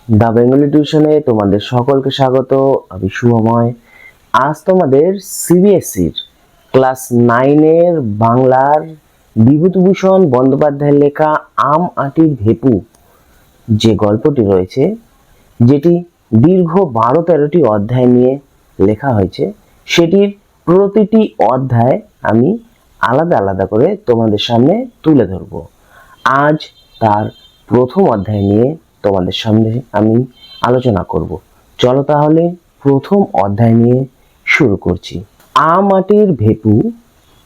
দা Bengali টিউশনে তোমাদের সকলকে স্বাগত। আমি শুভময়। আজ তোমাদের সিবিএসসির ক্লাস 9-এর বাংলার বিভূতিভূষণ বন্দ্যোপাধ্যায়ের লেখা আম আঁটির ভেপু যে গল্পটি রয়েছে, যেটি দীর্ঘ 12-13টি অধ্যায় নিয়ে লেখা হয়েছে, সেটির প্রতিটি অধ্যায় আমি আলাদা আলাদা করে তোমাদের সামনে তুলে ধরব। আজ তার প্রথম অধ্যায় নিয়ে তোমাদের সামনে আমি আলোচনা করব। চলো তাহলে প্রথম অধ্যায় নিয়ে শুরু করছি। আম আঁটির ভেপু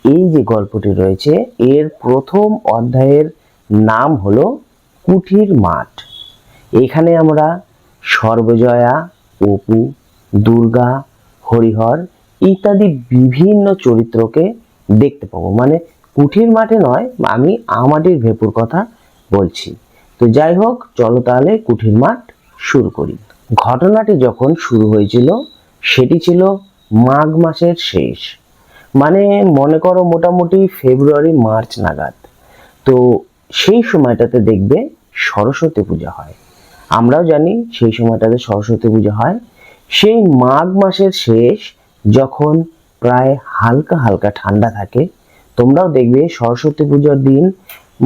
এই যে গল্পটি রয়েছে, এর প্রথম অধ্যায়ের নাম হলো কুঠির মাঠ। এখানে আমরা সর্বজয়া, অপু, দুর্গা, হরিহর ইত্যাদি বিভিন্ন চরিত্রকে দেখতে পাবো। মানে কুঠির মাঠে নয়, আমি আম আঁটির ভেপুর কথা বলছি। তো যাই হোক, চলো তাহলে কুঠির মাঠ শুরু করি। ঘটনাটি যখন শুরু হয়েছিল সেটি ছিল মাঘ মাসের শেষ, মানে মনে করো মোটামুটি ফেব্রুয়ারি মার্চ নাগাদ। তো সেই সময়টাতে দেখবে সরস্বতী পূজা হয়। আমরাও জানি সেই সময়টাতে সরস্বতী পূজা হয়। সেই মাঘ মাসের শেষ, যখন প্রায় হালকা হালকা ঠান্ডা থাকে, তোমরাও দেখবে সরস্বতী পূজার দিন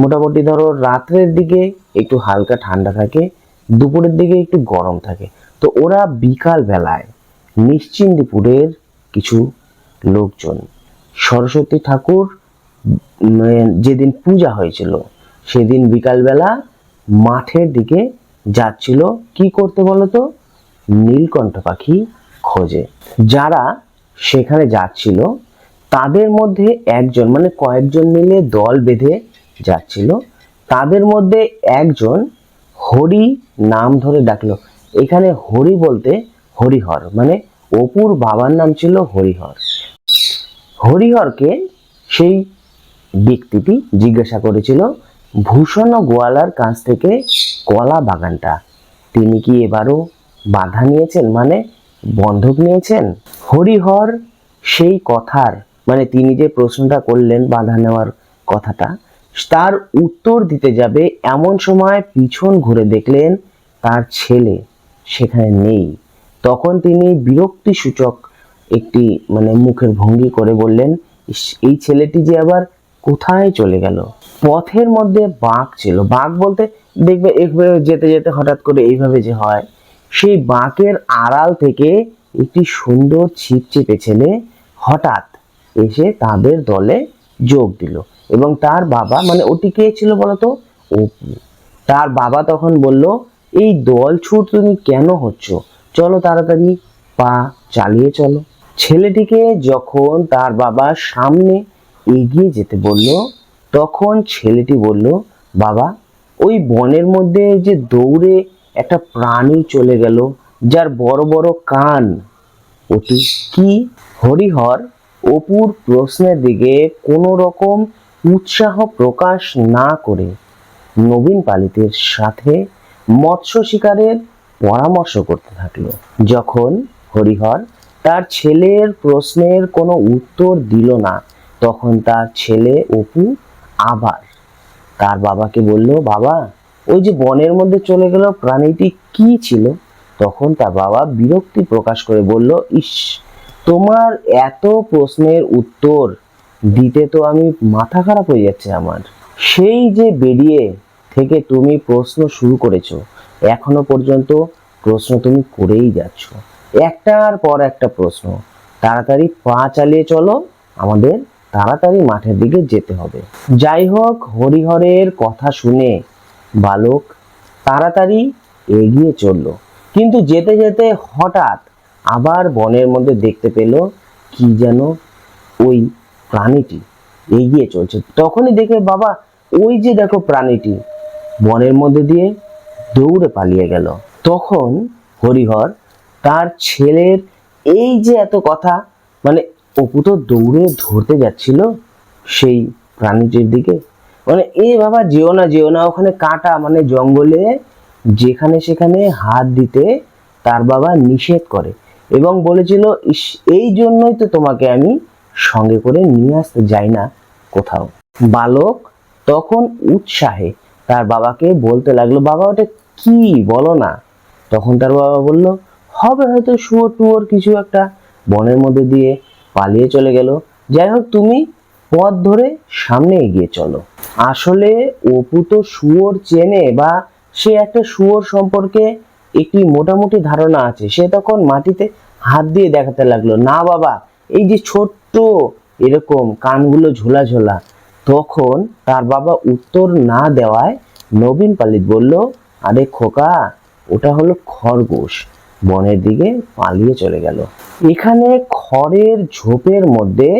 মোটামুটি ধরো রাত্রের দিকে একটু হালকা ঠান্ডা থাকে, দুপুরের দিকে একটু গরম থাকে। তো ওরা বিকাল বেলায় নিশ্চিন্দিপুরের কিছু লোকজন সরস্বতী ঠাকুর যেদিন পূজা হয়েছিল সেদিন বিকালবেলা মাঠের দিকে যাচ্ছিল। কি করতে বলতো? নীলকণ্ঠ পাখি খোঁজে। যারা সেখানে যাচ্ছিল তাদের মধ্যে একজন, মানে কয়েকজন মিলে দল বেঁধে যাচ্ছিল, তাদের মধ্যে একজন হরি নাম ধরে ডাকলো। এখানে হরি বলতে হরিহর, মানে অপুর বাবার নাম ছিল হরিহর। হরিহরকে সেই ব্যক্তিটি জিজ্ঞাসা করেছিল, ভূষণ গোয়ালার কাছ থেকে কলা বাগানটা তিনি কি এবারও বাধা নিয়েছেন, মানে বন্ধক নিয়েছেন? হরিহর সেই কথার, মানে তিনি যে প্রশ্নটা করলেন বাধা নেওয়ার কথাটা, তার উত্তর দিতে যাবে এমন সময় পিছন ঘুরে দেখলেন তার ছেলে সেখানে নেই। তখন তিনি বিরক্তি সূচক একটি মানে মুখের ভঙ্গি করে বললেন, এই ছেলেটি যে আবার কোথায় চলে গেল? পথের মধ্যে বাঘ ছিল। বাঘ বলতে দেখবে এইভাবে যেতে যেতে হঠাৎ করে এইভাবে যে হয়, সেই বাঘের আড়াল থেকে একটি সুন্দর ছিপছিপে ছেলে হঠাৎ এসে তাদের দলে যোগ দিল। এবং তার বাবা, মানে ওটি কে ছিল বলতো? অপু। তার বাবা তখন বলল, এই দল ছুট তুমি কেন হচ্ছ? চলো তাড়াতাড়ি পা চালিয়ে চলো। ছেলেটিকে যখন তার বাবা সামনে এগিয়ে যেতে বলল, তখন ছেলেটি বলল, বাবা, ওই বনের মধ্যে যে দৌড়ে একটা প্রাণী চলে গেল যার বড় বড় কান, ওটি কি? হরিহর অপুর প্রশ্নের দিকে কোনো রকম উৎসাহ প্রকাশ না করে নবীন পালিতের সাথে মৎস্য শিকারের পরামর্শ করতে থাকলো। যখন হরিহর তার ছেলের প্রশ্নের কোনো উত্তর দিল না, তখন তার ছেলে অপু আবার তার বাবাকে বলল, বাবা, ওই যে বনের মধ্যে চলে গেল প্রাণীটি কি ছিল? তখন তার বাবা বিরক্তি প্রকাশ করে বলল, ইস, তোমার এত প্রশ্নের উত্তর দিতে তো আমি মাথা খারাপ হয়ে যাচ্ছে আমার। সেই যে বেরিয়ে থেকে তুমি প্রশ্ন শুরু করেছো, এখনো পর্যন্ত প্রশ্ন তুমি করেই যাচ্ছ, একটার পর একটা প্রশ্ন। তাড়াতাড়ি পা চালিয়ে চলো, আমাদের তাড়াতাড়ি মাঠের দিকে যেতে হবে। যাই হোক, হরিহরের কথা শুনে বালক তাড়াতাড়ি এগিয়ে চলল। কিন্তু যেতে যেতে হঠাৎ আবার বনের মধ্যে দেখতে পেল কি যেন ওই প্রাণীটি এগিয়ে চলছে। তখনই দেখে, বাবা, ওই যে দেখো প্রাণীটি বনের মধ্যে দিয়ে দৌড়ে পালিয়ে গেল। তখন হরিহর তার ছেলের এই যে এত কথা, মানে অপু তো দৌড়ে ধরতে যাচ্ছিল সেই প্রাণীটির দিকে, মানে এ বাবা যেও না যেও না, ওখানে কাঁটা, মানে জঙ্গলে যেখানে সেখানে হাত দিতে তার বাবা নিষেধ করে এবং বলেছিল, এই জন্যই তো তোমাকে আমি সঙ্গে করে নিয়ে আসতে যাই না কোথাও। বালক তখন উৎসাহে তার বাবাকে বলতে লাগলো, বাবা, ওটা কি বলো না? তখন তার বাবা বলল, হবে হয়তো শুয়োর টুয়োর কিছু একটা, বনের মধ্যে দিয়ে পালিয়ে চলে গেল। যাই হোক, তুমি পথ ধরে সামনে এগিয়ে চলো। আসলে অপু তো শুয়োর চেনে, বা সে একটা শুয়োর সম্পর্কে একটি মোটামুটি ধারণা আছে। সে তখন মাটিতে হাত দিয়ে দেখাতে লাগলো, না বাবা, এই যে ছোট্ট এরকম কানগুলো ঝোলা ঝোলা। তখন তার বাবা উত্তর না দেওয়ায় নবীন পালিত বলল, আরে খোকা, ওটা হলো খরগোশ। বনের দিকে পালিয়ে চলে গেল। এখানে খড়ের ঝোপের মধ্যে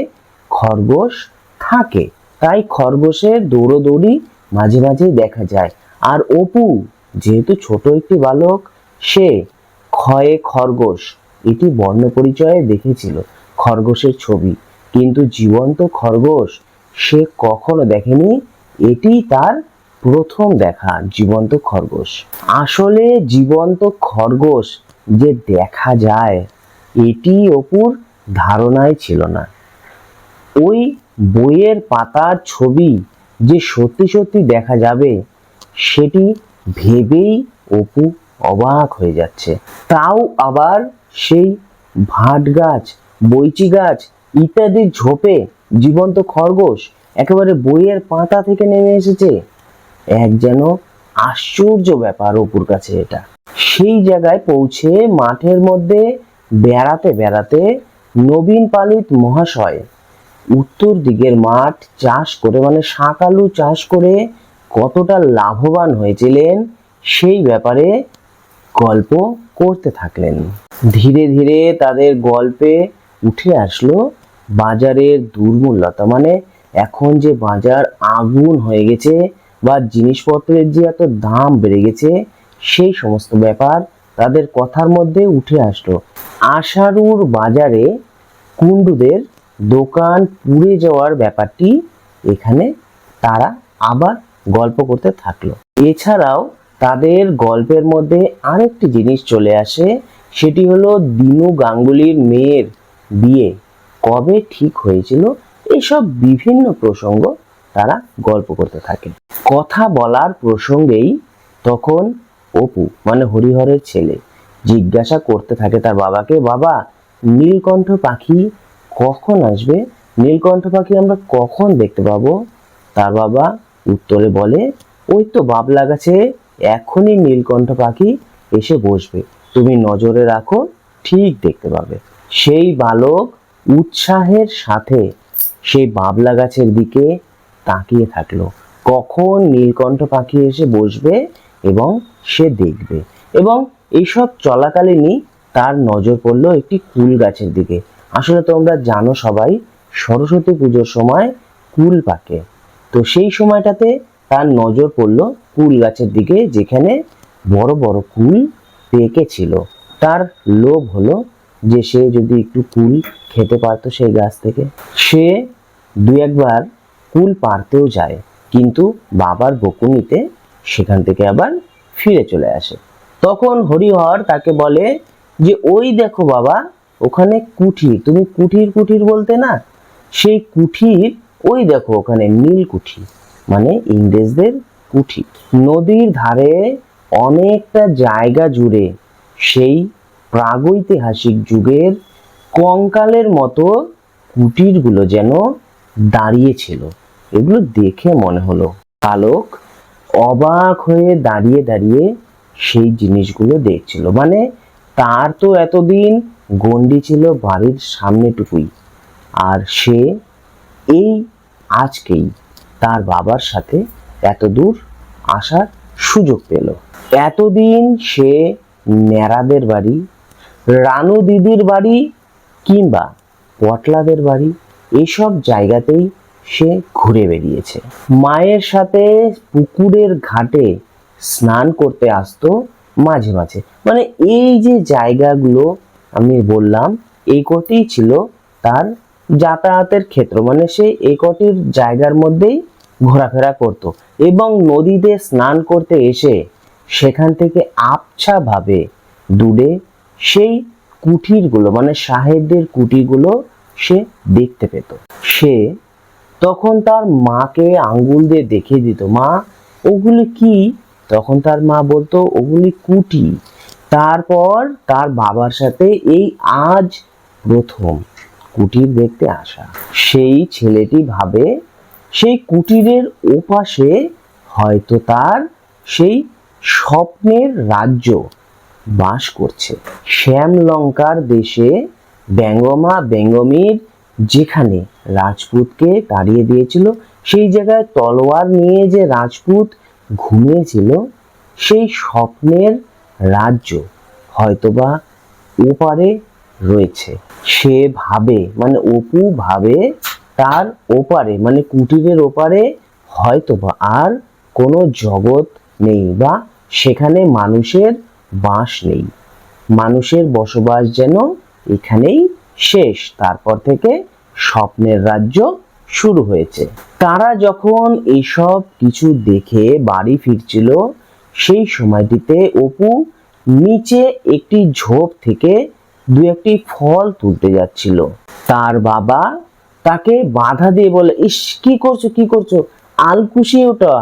খরগোশ থাকে, তাই খরগোশের দৌড়োদৌড়ি মাঝে মাঝে দেখা যায়। আর অপু যেহেতু ছোট একটি বালক, সে খয়ে খরগোশ এটি বর্ণ পরিচয়ে দেখেছিল, খরগোশের ছবি, কিন্তু জীবন্ত খরগোশ সে কখনো দেখেনি। এটি তার প্রথম দেখা জীবন্ত খরগোশ। আসলে জীবন্ত খরগোশ যে দেখা যায়, এটি অপুর ধারণায় ছিল না। ওই বইয়ের পাতার ছবি যে সত্যি সত্যি দেখা যাবে, সেটি ভেবেই অপু অবাক হয়ে যাচ্ছে। তাও আবার সেই ভাট গাছ, বৈচি গাছ ইত্যাদির ঝোপে জীবন্ত খরগোশ একেবারে বইয়ের পাতা থেকে নেমে এসেছে। এক যেন আশ্চর্য ব্যাপার অপুর কাছে এটা। সেই জায়গায় পৌঁছে মাঠের মধ্যে বেড়াতে বেড়াতে নবীন পালিত মহাশয় উত্তর দিকের মাঠ চাষ করে, মানে শাক আলু চাষ করে কতটা লাভবান হয়েছিলেন সেই ব্যাপারে গল্প করতে থাকলেন। ধীরে ধীরে তাদের গল্পে উঠে আসলো বাজারের দুর্মূল্যতা, মানে এখন যে বাজার আগুন হয়ে গেছে, বা জিনিসপত্রের যে এত দাম বেড়ে গেছে, সেই সমস্ত ব্যাপার তাদের কথার মধ্যে উঠে আসলো। আশারুর বাজারে কুণ্ডুদের দোকান পুড়ে যাওয়ার ব্যাপারটি এখানে তারা আবার গল্প করতে থাকলো। এছাড়াও তাদের গল্পের মধ্যে আরেকটি জিনিস চলে আসে, সেটি হলো দিনু গাঙ্গুলির মেয়ের বিয়ে কবে ঠিক হয়েছিল, এসব বিভিন্ন প্রসঙ্গ তারা গল্প করতে থাকে। কথা বলার প্রসঙ্গেই তখন অপু, মানে হরিহরের ছেলে, জিজ্ঞাসা করতে থাকে তার বাবাকে, বাবা, নীলকণ্ঠ পাখি কখন আসবে? নীলকণ্ঠ পাখি আমরা কখন দেখতে পাবো? তার বাবা উত্তরে বলে, ওই তো বাবলা গাছে এখনই নীলকণ্ঠ পাখি এসে বসবে, তুমি নজরে রাখো, ঠিক দেখতে পাবে। সেই বালক উৎসাহের সাথে সেই বাবলা গাছের দিকে তাকিয়ে থাকলো, কখন নীলকণ্ঠ পাখি এসে বসবে এবং সে দেখবে। এবং এইসব চলাকালীনই তার নজর পড়লো একটি কুল গাছের দিকে। আসলে তোমরা জানো সবাই, সরস্বতী পুজোর সময় কুল পাকে, তো সেই সময়টাতে তার নজর পড়লো কুল গাছের দিকে, যেখানে বড় বড় কুল পেকেছিল। তার লোভ হলো যে সে যদি একটু কুল খেতে পারতো সেই গাছ থেকে। সে দু একবার কুল পারতেও যায়, কিন্তু বাবার বকুনিতে সেখান থেকে আবার ফিরে চলে আসে। তখন হরিহর তাকে বলে যে, ওই দেখো বাবা, ওখানে কুঠির, তুমি কুঠির কুঠির বলতে না, সেই কুঠির ওই দেখো, ওখানে নীলকুঠি, মানে ইংরেজদের কুঠি। নদীর ধারে অনেকটা জায়গা জুড়ে সেই প্রাগৈতিহাসিক যুগের কঙ্কালের মতো কুটিরগুলো যেন দাঁড়িয়ে ছিল। এগুলো দেখে মনে হলো বালক অবাক হয়ে দাঁড়িয়ে দাঁড়িয়ে সেই জিনিসগুলো দেখছিল। মানে তার তো এতদিন গণ্ডি ছিল বাড়ির সামনেটুকুই, আর সে এই আজকেই তার বাবার সাথে এত দূর আসার সুযোগ পেল। এতদিন সে ন্যাড়াদের বাড়ি, রানু দিদির বাড়ি কিংবা পটলাদের বাড়ি, এইসব জায়গাতেই সে ঘুরে বেরিয়েছে। মায়ের সাথে পুকুরের ঘাটে স্নান করতে আসতো মাঝে মাঝে। মানে এই যে জায়গাগুলো আমি বললাম, এই কটিই ছিল তার যাতায়াতের ক্ষেত্র, মানে সে এই কটির জায়গার মধ্যেই ঘোরাফেরা করত। এবং নদীতে স্নান করতে এসে সেখান থেকে আবছা ভাবে দূরে সেই কুঠিরগুলো, মানে সাহেবদের কুটিরগুলো সে দেখতে পেত। সে তখন তার মাকে আঙ্গুল দিয়ে দেখিয়ে দিত, মা ওগুলি কি? তখন তার মা বলতো, ওগুলি কুটি। তারপর তার বাবার সাথে এই আজ প্রথম কুটির দেখতে আসা। সেই ছেলেটি ভাবে সেই কুটিরের ওপাশে হয়তো তার সেই স্বপ্নের রাজ্য বাস করছে। শ্যামলঙ্কার দেশে ব্যঙ্গমা ব্যঙ্গমীর যেখানে রাজপুতকে তাড়িয়ে দিয়েছিল, সেই জায়গায় তলোয়ার নিয়ে যে রাজপুত ঘুমিয়েছিল, সেই স্বপ্নের রাজ্য হয়তোবা ওপারে রয়েছে। সে ভাবে, মানে অপু ভাবে তার ওপারে, মানে কুটিরের ওপারে হয়তোবা আর কোনো জগৎ নেই, বা সেখানে মানুষের বাস নেই, মানুষের বসবাস যেন এখানেই শেষ, তারপর থেকে স্বপ্নের রাজ্য শুরু হয়েছে। তারা যখন এইসব কিছু দেখে বাড়ি ফিরছিল, সেই সময়টিতে অপু নিচে একটি ঝোপ থেকে দু একটি ফল তুলতে যাচ্ছিল। তার বাবা তাকে বাধা দিয়ে বলে, ইস কি করছো কি করছো, আলকুশি ওটা,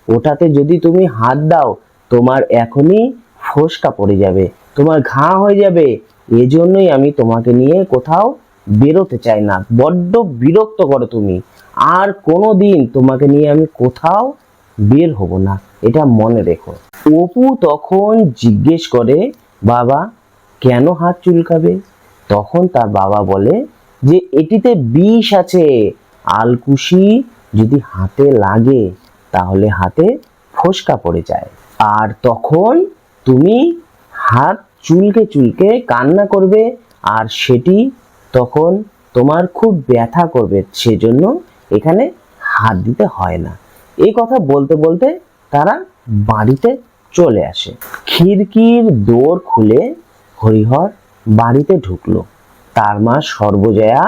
ওটাতে যদি তুমি হাত দাও তোমার এখনই ফোসকা পড়ে যাবে, তোমার ঘা হয়ে যাবে, এজন্যই আমি তোমাকে নিয়ে কোথাও বেরোতে চাই না, বড্ড বিরক্ত করো তুমি, আর কোনোদিন তোমাকে নিয়ে আমি কোথাও বের হব না, এটা মনে রেখো। অপু তখন জিজ্ঞেস করে, বাবা কেন হাত চুলকাবে? তখন তার বাবা বলে যে এটিতে বিষ আছে, আলকুশি যদি হাতে লাগে তাহলে হাতে ফোসকা পড়ে যায়, আর তখন তুমি হাত চুলকে চুলকে কান্না করবে, আর সেটি তখন তোমার খুব ব্যথা করবে, সেজন্য এখানে হাত দিতে হয় না। এই কথা বলতে বলতে তারা বাড়িতে চলে আসে। খিড়কির দোর খুলে হরিহর বাড়িতে ঢুকলো। তার মা সর্বজয়া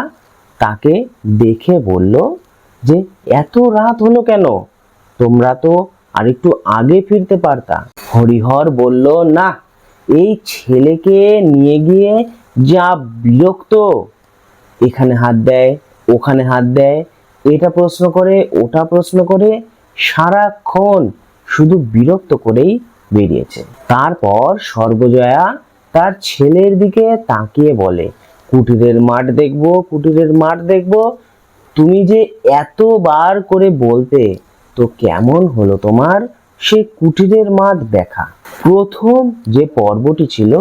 তাকে দেখে বলল যে এত রাত হলো কেন, তোমরা তো আরেকটু আগে ফিরতে পারতা। হরিহর বলল, না, এই ছেলেকে নিয়ে গিয়ে যা বিরক্ত, এখানে হাত দেয় ওখানে হাত দেয়, এটা প্রশ্ন করে ওটা প্রশ্ন করে, সারাক্ষণ শুধু বিরক্ত করেই বেরিয়েছে। তারপর সর্বজয়া তার ছেলের দিকে তাকিয়ে বলে, কুটিরের মাঠ দেখবো কুটিরের মাঠ দেখবো, তুমি যে এতবার করে বলতে, তো কেমন হলো তোমার সেই কুটিরের মাঠ দেখা? প্রথম যে পর্বটি ছিল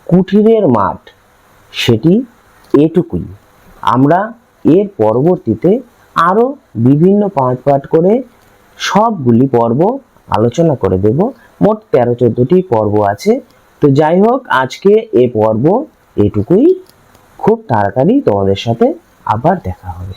কুটিরের মাঠ, সেটি এটুকুই। আমরা এর পরবর্তীতে আরো বিভিন্ন পার্ট পার্ট করে সবগুলি পর্ব আলোচনা করে দেব। মোট 13-14টি পর্ব আছে। তো যাই হোক, আজকে এ পর্ব এটুকুই। খুব তাড়াতাড়ি তোমাদের সাথে আবার দেখা হবে।